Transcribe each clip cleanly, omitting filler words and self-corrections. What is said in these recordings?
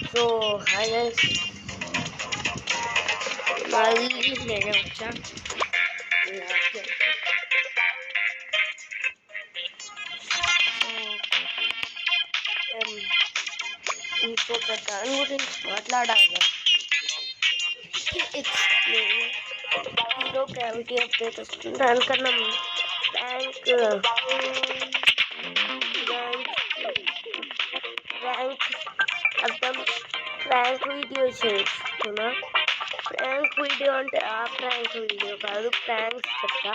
So hi guys, మళ్ళీ నేనే వచ్చా. ఇంకొక దాని గురించి మాట్లాడాలి. హీరో గ్రావిటీ అప్డేట్ వస్తుంది. దానికన్నా ప్రాంక్ వీడియో చేస్తున్నా. ప్రాంక్ వీడియో అంటే ఆ ప్రాంక్ వీడియో కాదు, ప్రాంక్స్ చెప్తా.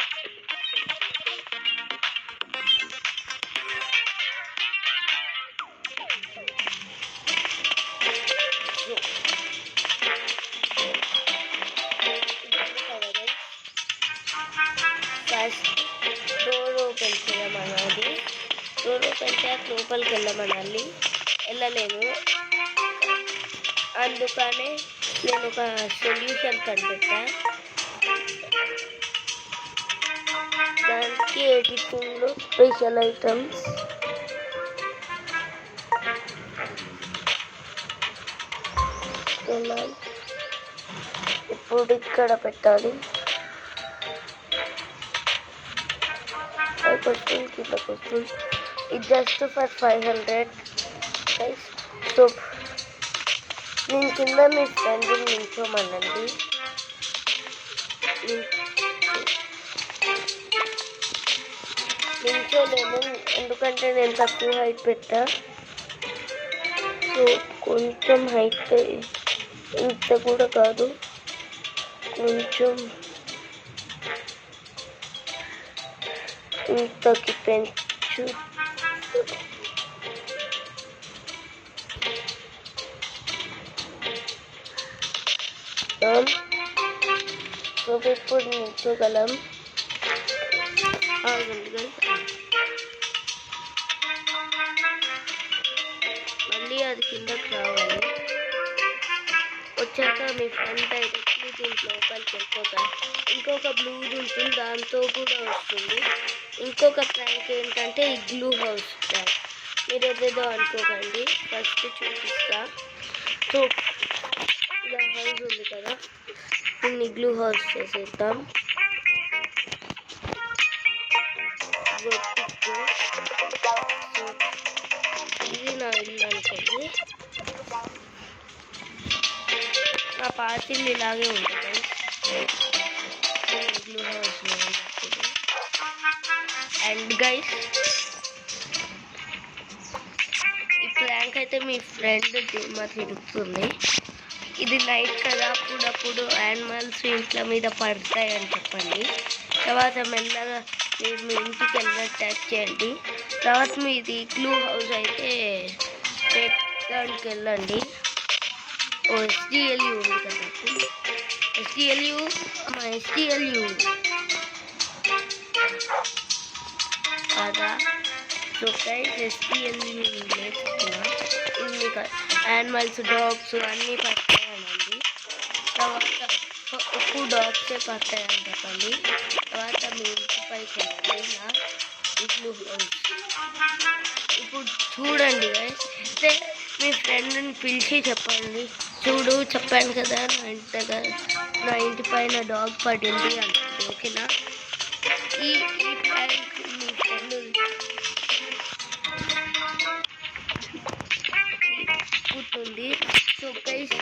ఫస్ట్ డోర్ ఓపెన్ చేయమనాలి. డోర్ ఓపెన్ చేయాక లోపలికి వెళ్ళమనాలి. వెళ్ళలేము, అందుకనే నేను ఒక సొల్యూషన్ కనిపెట్టా. దానికి ఎడిటింగ్లో స్పెషల్ ఐటమ్స్, ఇప్పుడు ఇక్కడ పెట్టాలి. కిందకు వస్తుంది. ఇది జస్ట్ ఫర్ 500 గైస్. సో నేను కింద మీ ఫ్రెండ్ నిల్చోమనండి. నిల్చోలేము ఎందుకంటే నేను తక్కువ హైట్ పెట్టా. సో కొంచెం హైట్, ఇంత కూడా కాదు, కొంచెం ఇంతకి పెంచు. సో ఇప్పుడు నిల్చోగలం. మళ్ళీ అది కిందకి రావాలి. వచ్చాక మీ ఫ్రెండ్ డైరెక్ట్లీ దీంట్లో లోపలికి వెళ్ళిపోతారు. ఇంకొక బ్లూ ఉంటుంది, దాంతో కూడా వస్తుంది. ఇంకొక ప్రాంక్ ఏంటంటే ఈ గ్లూ హౌస్ ప్రాంక్. మీరు ఏదేదో అనుకోకండి, ఫస్ట్ చూపిస్తా. సో ఇలా హౌస్ ఉంది కదా, దీన్ని గ్లూ హౌస్ చేసేద్దాం. ఇది నా ఇల్లు అనుకోండి. నా పార్టీలు ఇలాగే ఉంటుంది. గ్లూ హౌస్ అండ్ గైస్, ఈ ప్రాంక్ అయితే మీ ఫ్రెండ్ దిమ్మ తిరుగుతుంది. ఇది నైట్ కదా, అప్పుడప్పుడు యానిమల్స్ ఇంట్ల మీద పడతాయి అని చెప్పండి. తర్వాత మెల్లగా మీరు మీ ఇంటికి వెళ్ళినట్టు యాక్ట్ చేయండి. తర్వాత మీది గ్లూ హౌస్ అయితే పెట్టడానికి వెళ్ళండి. SDLU ఉంది కదా, SDLU కదా. సో గైస్, SDLU ఇన్ని యానిమల్స్, డాగ్స్ అన్నీ పడతాయనండి. తర్వాత ఎక్కువ డాగ్సే పడతాయని చెప్పండి. తర్వాత మీ ఇంటి పైకి వెళ్ళండి. నా ఇల్లు ఇప్పుడు చూడండి గైస్, అయితే మీ ఫ్రెండ్ని పిలిచి చెప్పండి, చూడు చెప్పాను కదా నా ఇంటి పైన డాగ్ పడింది అంటే. ఓకేనా? ఈ ప్రాంక్ మీ ఫ్రెండ్ పుట్టింది. సో గైస్,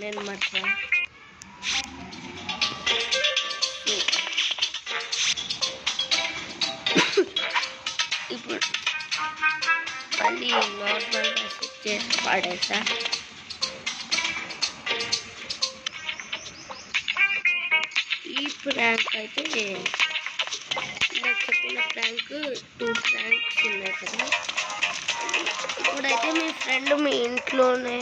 నేను మర్చిపోయా. ఇప్పుడు మళ్ళీ నార్మల్గా సెట్ చేసి పాడేసా. ఈ ప్రాంక్ అయితే చెప్పిన ప్రాంక్ 2 ప్రాంక్స్ ఉన్నాయి కదా. ఇప్పుడైతే మీ ఫ్రెండ్ మీ ఇంట్లోనే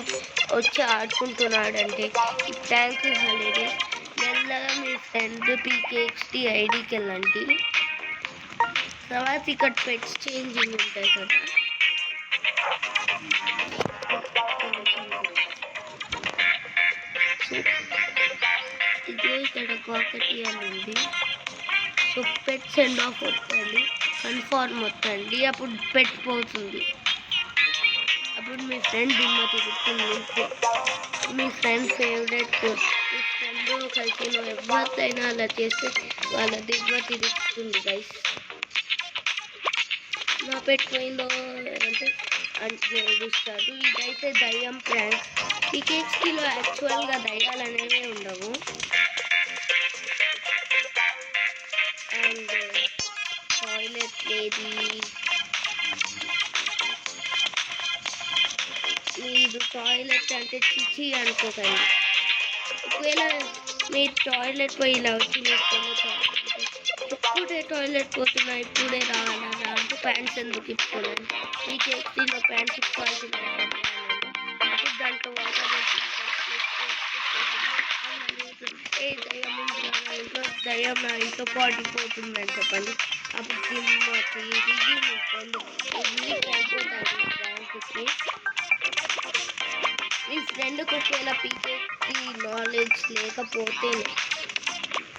వచ్చి ఆడుకుంటున్నాడంటే ఈ ప్రాంక్ హాలిడేస్. మెల్లగా మీ ఫ్రెండ్ PKXD ఐడికి వెళ్ళండి. తర్వాత ఇక్కడ పెట్స్ చేంజింగ్ ఉంటాయి కదా, ఇదే ఇక్కడ కాకటి అని ఉంది. సో పెట్ సెండ్ ఆఫ్ వస్తుంది, కన్ఫర్మ్ వస్తుంది. అప్పుడు పెట్ పోతుంది. అప్పుడు ఇప్పుడు మీ ఫ్రెండ్ దిమ్మ తిరుగుతుంది. మీ ఫ్రెండ్ ఫేవరెట్ మీ ఫ్రెండ్ కలిసి నువ్వు ఎవరికైనా అలా చేస్తే వాళ్ళ దిమ్మ తిరుగుతుంది గైస్. నా పెట్టిపోయిందో అంటే ఏడుస్తాడు. ఇదైతే దయ్యం ప్రాంక్. ఈ కేక్స్లో యాక్చువల్గా దయ్యాలు అనేవి ఉండవు. అండ్ టాయిలెట్ ఏది మీరు టాయిలెట్ అంటే చిచి అనుకోకండి. ఒకవేళ మీరు టాయిలెట్ పోయి ఇలా వచ్చి ఇప్పుడే టాయిలెట్ పోతున్నా ఇప్పుడే రావాలా అంటే ప్యాంట్స్ ఎందుకు ఇప్పుకోలేదు. ఈ కేక్స్లో ప్యాంట్స్ ఇప్పుకోవాల్సిన అప్పుడు దాంట్లో వాటర్ దయ్యం నా ఇంట్లో పాటిపోతుందని చెప్పండి. అప్పుడు తిరిగి మీ ఫ్రెండ్ అయిపోతాడు బ్యాంకుకి. మీ ఫ్రెండ్కి ఒకవేళ పీకేకి నాలెడ్జ్ లేకపోతే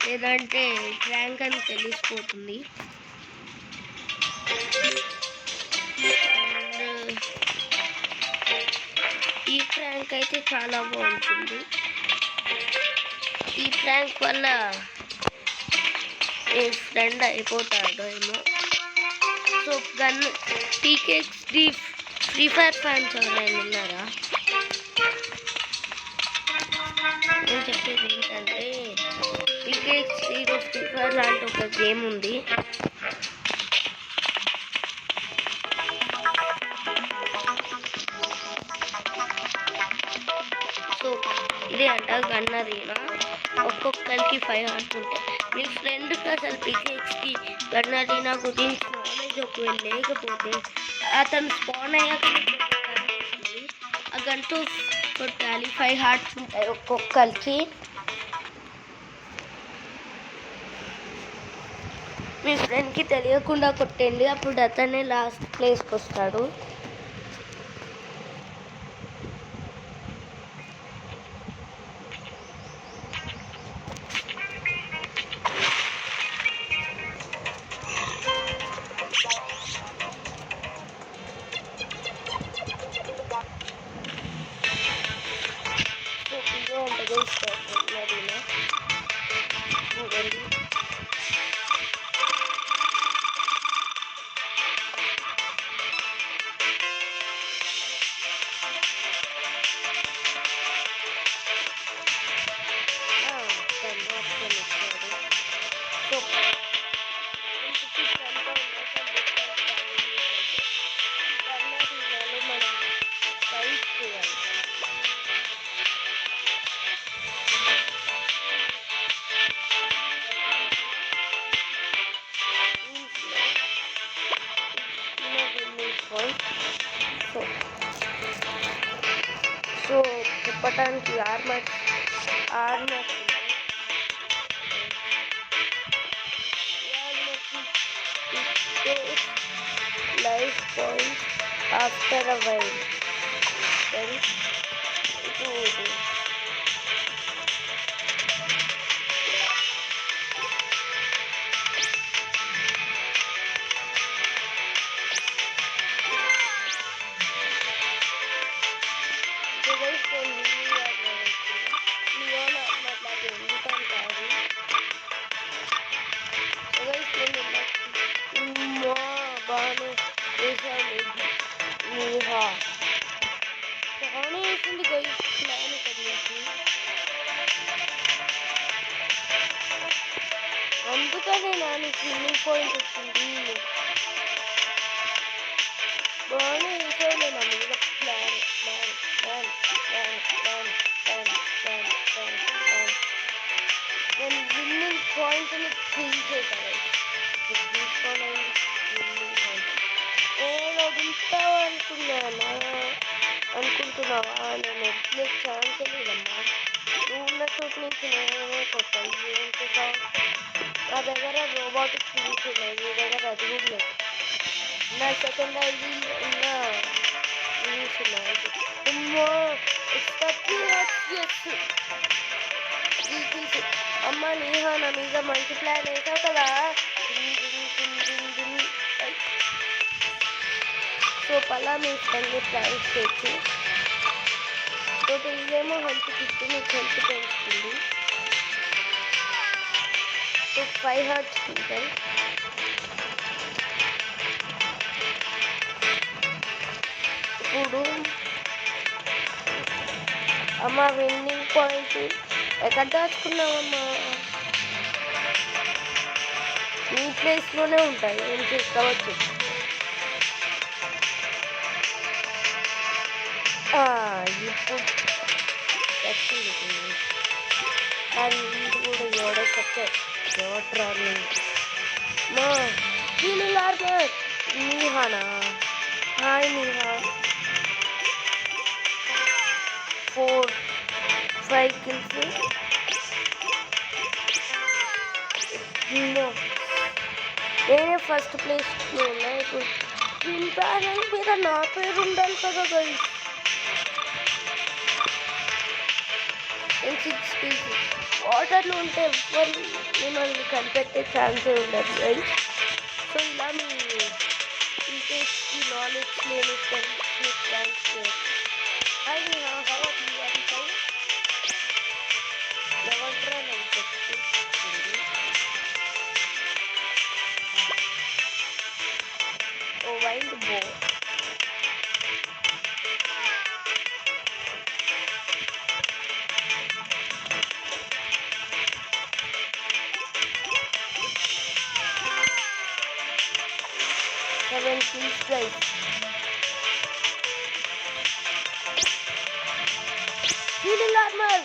లేదంటే ర్యాంక్ అని తెలిసిపోతుంది. ఈ ప్రాంక్ అయితే చాలా బాగుంటుంది. ఈ ప్రాంక్ వల్ల మీ ఫ్రెండ్ అయిపోతాడు ఏమో. సో గన్ టీకేక్స్డి ఫ్రీ ఫైర్ ఫ్యాన్స్ ఎవరైనా ఉన్నారా? నేను చెప్పేది ఏంటంటే టీకేక్స్డిలో ఫ్రీ ఫైర్ లాంటి ఒక గేమ్ ఉంది. సో ఇది అంట గన్నరీనా. ఒక్కొక్కరికి 5 హార్ట్స్ ఉంటాయి. మీ ఫ్రెండ్కి అసలు పికెక్స్కి గన్నరీనా గురించి నాలెడ్జ్ ఒకవేళ లేకపోతే అతను స్పాన్ అయ్యాక ఆ గంటూ కొట్టాలి. 5 హార్ట్స్ ఉంటాయి ఒక్కొక్కరికి. మీ ఫ్రెండ్కి తెలియకుండా కొట్టండి, అప్పుడు అతనే లాస్ట్ ప్లేస్కి వస్తాడు. సో చెప్పడానికి armour life points after a while. Then అందుకనే నాని స్విమ్మింగ్ పాయింట్ వచ్చింది. బాగానే వేసాను నా మీద ప్లాన్. నేను స్విమ్మింగ్ పాయింట్ని క్లీన్ చేశాను. నేను వదులుతావు అనుకుంటున్నావా? నేను ఎట్లే ఛాన్స్ లేదమ్మా. నువ్వు ఉన్న చోటు నుంచి నేనే కొట్టాను. ఏం చేసావు? నా దగ్గర రోబోటిక్ థింగ్స్ ఉన్నాయి, నీ దగ్గర అది కూడా లేదు. నా సెకండ్ ఐడి ఉన్న థింగ్స్ ఉన్నాయి. అమ్మ నీహా నా మీద మంచి ప్లాన్ వేసావు కదా. సో అలా మీ ఫ్రెండ్ని ప్రాంక్ చేయొచ్చు. సో ఇదేమో హెల్త్ కిట్, మీకు హెల్త్ పెంచుతుంది. సో 5 hearts ఉంటాయి. ఇప్పుడు అమ్మ విన్నింగ్ పాయింట్ ఎక్కడ దాచుకున్నామమ్మా? ఈ ప్లేస్లోనే ఉంటాయి, ఏం చేసుకోవచ్చు. ఇప్పుడు అండ్ కూడా ఎవడో చెప్తారు ఎవట్రాని మా హీలింగ్ ఆర్మర్ నీహానా. హాయ్ నీహా. 4-5 kills. నేనే ఫస్ట్ ప్లేస్లో ఉన్నా. ఇప్పుడు విన్ ప్యానల్ మీద నా పేరు ఉండాలి కదా గైస్. నేను 6 kills. వాటర్లో ఉంటే ఎవ్వరు మిమ్మల్ని కనిపెట్టే ఛాన్సే ఉండదు గైస్. సో ఇలా మీ ఈ నాలెడ్జ్ నేను థ్యాంక్స్ చేయొచ్చు. Hi Neha, how are you? ఎవట్రా నేను చెప్తుంది. Oh wild bow. Kills guys. Healing armor.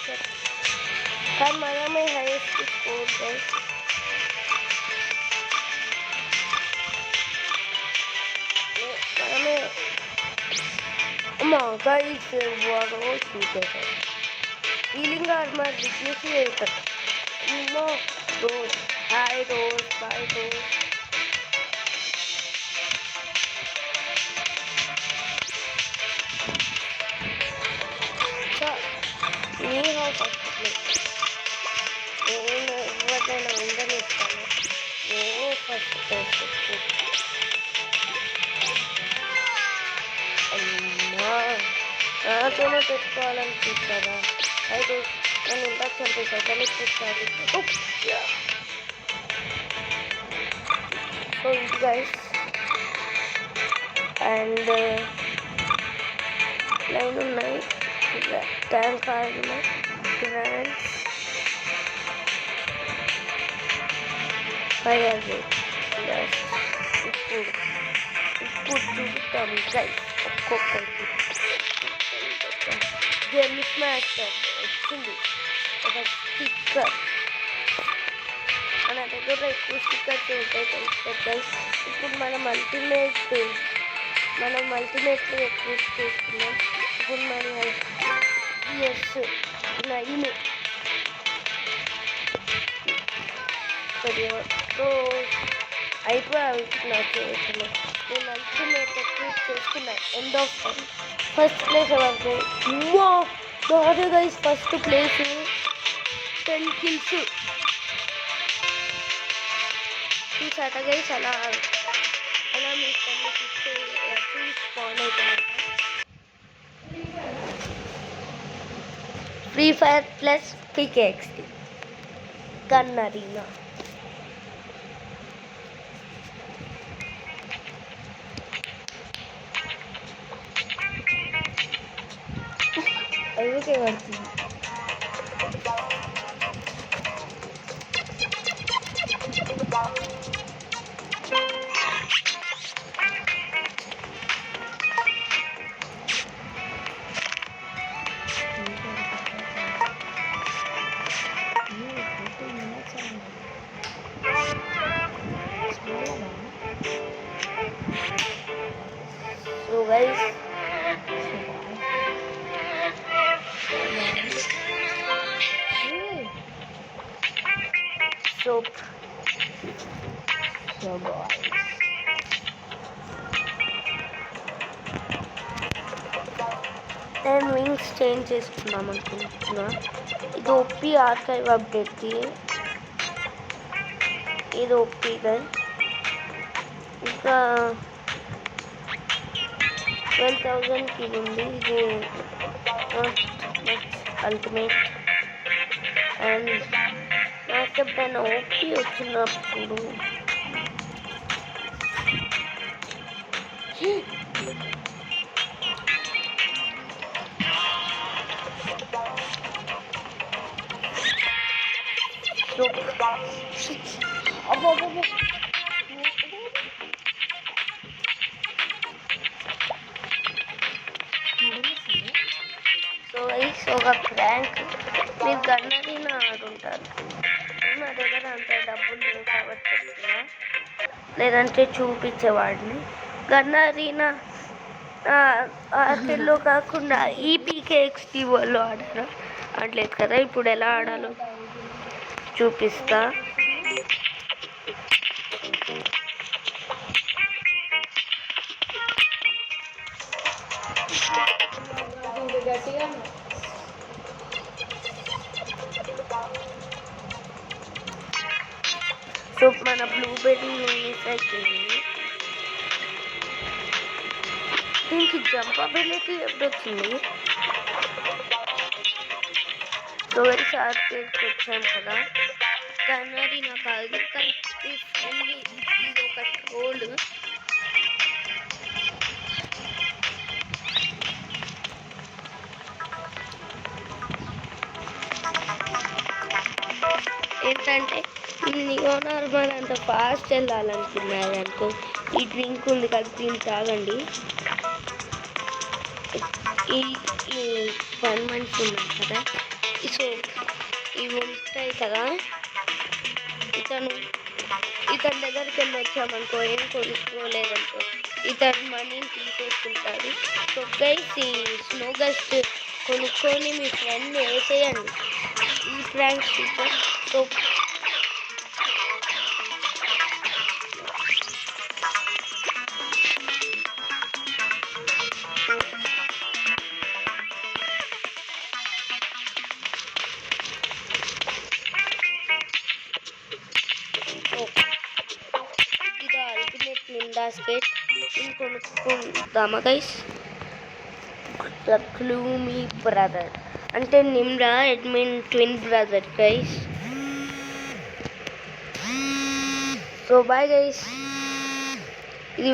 Shit. Kan mana mein highest score guys. Mana mein guys what was it? Healing armor weakness है. No, Rose. Hi, Rose. Bye, Rose. So, me how first place. What I know in the next one. Oh, first place. Nato పెట్టుకోవాలని చూస్తారా? అయితే నేను ఇంత చంపేసాను కలిపిస్తాను. So ఇది guys and line ఉన్నాయి, tank oil, grants, fire rate. ఇప్పుడు చూద్దాం guys ఒక్కొక్కరికి. గేమ్ మాస్టర్ వచ్చింది ఒక స్టిక్కర్. మన దగ్గర ఎక్కువ స్టిక్కర్స్ ఉంటాయి గైస్. ఇప్పుడు మనం అల్టిమేట్లో ఎక్కువ చేస్తున్నాం. ఇప్పుడు మనం ఎస్ నైన్ అయిపోయి నా చేతులు. నేను అల్టిమేట్ ఎక్కువ చేసుకున్నా. ఎండ్ ఆఫ్ ఫస్ట్ ప్లేస్ ఎవరికి? నాదే గైస్ ఫస్ట్ ప్లేస్. 10 kills చూసాట గైస్. అలా మీ ఫ్రెండ్కి స్పాన్ అయిపోయినట్ట. ఫ్రీ ఫైర్ ప్లస్ పికేఎక్స్టీ గన్ అరీనా. అందుకే పడుతుంది. So guys, soap. So guys, నేను వింగ్స్ చేంజ్ చేసుకున్నాం అనుకుంటున్నా. ఇది ఓపీ ఆర్కైవ్ అప్డేట్. ఇది ఓపీ గన్. ఇంకా 12,000కి ఇది ఉంది. ఇది అల్టిమేట్. అండ్ నాకు ఎప్పుడైనా ఓపీ వచ్చినప్పుడు ఒక ప్రాంక్. మీరు గన్నరీన ఆడుంటారు. నా దగ్గర అంత డబ్బులు లేవు కాబట్టి చెప్తున్నా, లేదంటే చూపించేవాడిని. గన్నరీన ఆటల్లో కాకుండా ఈపీకేఎక్స్టీ వాళ్ళు ఆడారా ఆడలేదు కదా. ఇప్పుడు ఎలా ఆడాలో చూపిస్తా. సో మన బ్లూబెర్రీ మిస్ అయిపోయింది. దీనికి జంప్ అబిలిటీ ఎప్పుడు వచ్చింది? సో వెరీ షార్ట్కి వచ్చాం కదా. కన్నడి నాకు కాదు, కానీ ఇది ఒక ట్రోల్. ఏంటంటే నార్మల్ అంత ఫాస్ట్ వెళ్ళాలనుకున్నారు అనుకో, ఈ డ్రింక్ ఉంది కదా, దీన్ని తాగండి. ఈ 1 మంత్ ఉన్నాయి కదా, సో ఇవి ఉంటాయి కదా. ఇతని దగ్గరికి వెళ్ళి వచ్చామనుకో, ఏం కొనుక్కోలేదనుకో, ఇతను మనీని తీసేసుకుంటాడు. సో గైస్, ఈ స్నో గస్ట్ కొనుక్కొని మీ ఫ్రెండ్ వేసేయండి. ఈ ప్రాంక్ సూపర్. సో ఇది అల్టిమేట్ నిండా స్కేట్ కొనుక్కుందామా గైస్? ద గ్లూమీ బ్రదర్ అంటే Nimra admin twin brother guys. So boy guys. ఇది